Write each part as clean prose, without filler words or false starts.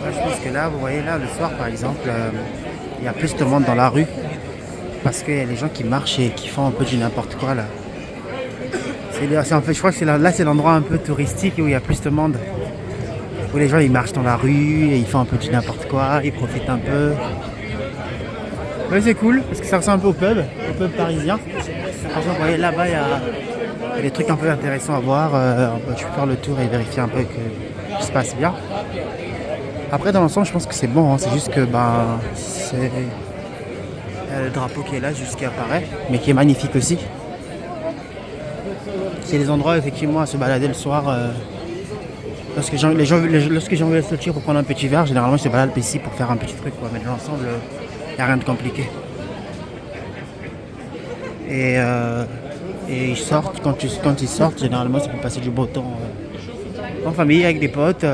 Là, je pense que là, vous voyez là, le soir par exemple, il y a plus de monde dans la rue parce qu'il y a les gens qui marchent et qui font un peu du n'importe quoi là. En fait, je crois que là, c'est l'endroit un peu touristique où il y a plus de monde. Où les gens ils marchent dans la rue et ils font un peu du n'importe quoi, ils profitent un peu. Ouais, c'est cool parce que ça ressemble un peu au pub parisien. Par exemple, vous voyez là-bas, il y a des trucs un peu intéressants à voir. Tu peux faire le tour et vérifier un peu que tout se passe bien. Après, dans l'ensemble, je pense que c'est bon. Hein. C'est juste que c'est le drapeau qui est là, juste qui apparaît, mais qui est magnifique aussi. C'est des endroits effectivement à se balader le soir. Lorsque j'ai envie de sortir pour prendre un petit verre, généralement je se balade ici pour faire un petit truc. Quoi. Mais dans l'ensemble, il n'y a rien de compliqué. Et ils sortent, quand ils sortent, généralement c'est pour passer du beau temps en famille, avec des potes.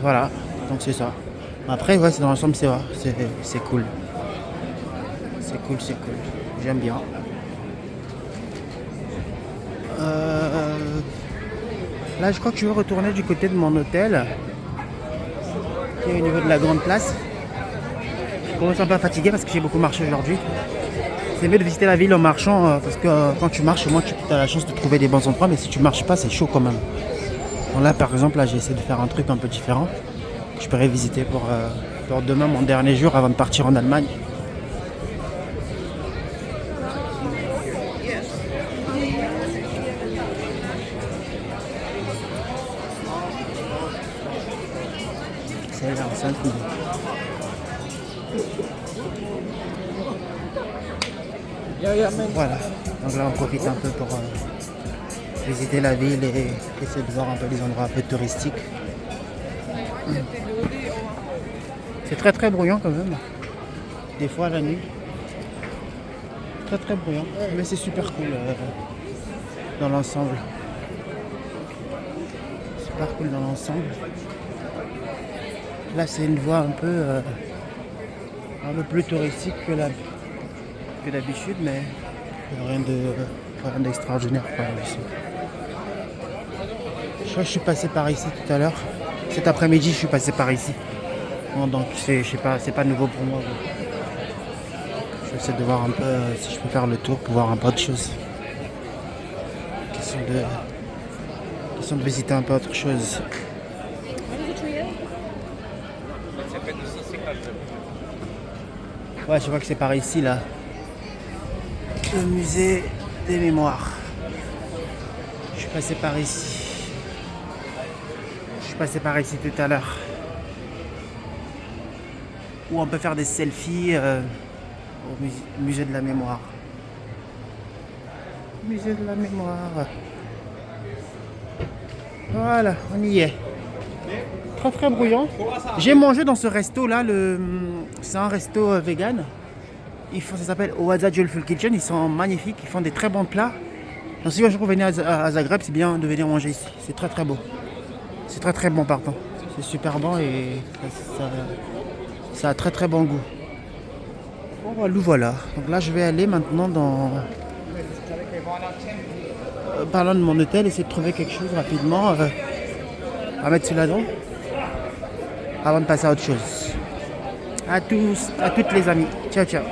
Voilà, donc c'est ça. Après, ouais, c'est dans l'ensemble, c'est cool. C'est cool, c'est cool. J'aime bien. Là, je crois que je vais retourner du côté de mon hôtel, qui est au niveau de la grande place. Je commence un peu à fatiguer parce que j'ai beaucoup marché aujourd'hui. C'est mieux de visiter la ville en marchant parce que quand tu marches, au moins tu as la chance de trouver des bons endroits, mais si tu marches pas, c'est chaud quand même. Donc là, par exemple, là, j'ai essayé de faire un truc un peu différent. Je pourrais visiter pour demain, mon dernier jour avant de partir en Allemagne. C'est là, c'est un coup. Voilà, donc là on profite un peu pour visiter la ville et essayer de voir un peu les endroits un peu touristiques. C'est très très bruyant quand même, des fois la nuit. Très très bruyant, mais c'est super cool dans l'ensemble. Super cool dans l'ensemble. Là c'est une voie un peu plus touristique que d'habitude, mais rien d'extraordinaire quand même ici. Je crois que je suis passé par ici tout à l'heure. Cet après-midi, je suis passé par ici. Bon, donc je sais pas, c'est pas nouveau pour moi. Je vais essayer de voir un peu si je peux faire le tour pour voir un peu autre chose. Question de visiter un peu autre chose. Ouais, je vois que c'est par ici là. Le musée des mémoires. Je suis passé par ici. Je suis passé par ici tout à l'heure. Où on peut faire des selfies au musée de la mémoire. Musée de la mémoire. Voilà, on y est. Très très bruyant. J'ai mangé dans ce resto là, c'est un resto vegan. Ça s'appelle Oaza Joyful Kitchen, ils sont magnifiques, ils font des très bons plats. Donc si un jour vous venez à Zagreb, c'est bien de venir manger ici. C'est très très beau. C'est très très bon pardon. C'est super bon et ça a très très bon goût. Bon bah, nous voilà. Donc là je vais aller maintenant parlant de mon hôtel, essayer de trouver quelque chose rapidement à mettre sous la dent avant de passer à autre chose. À tous, à toutes les amis. Ciao ciao.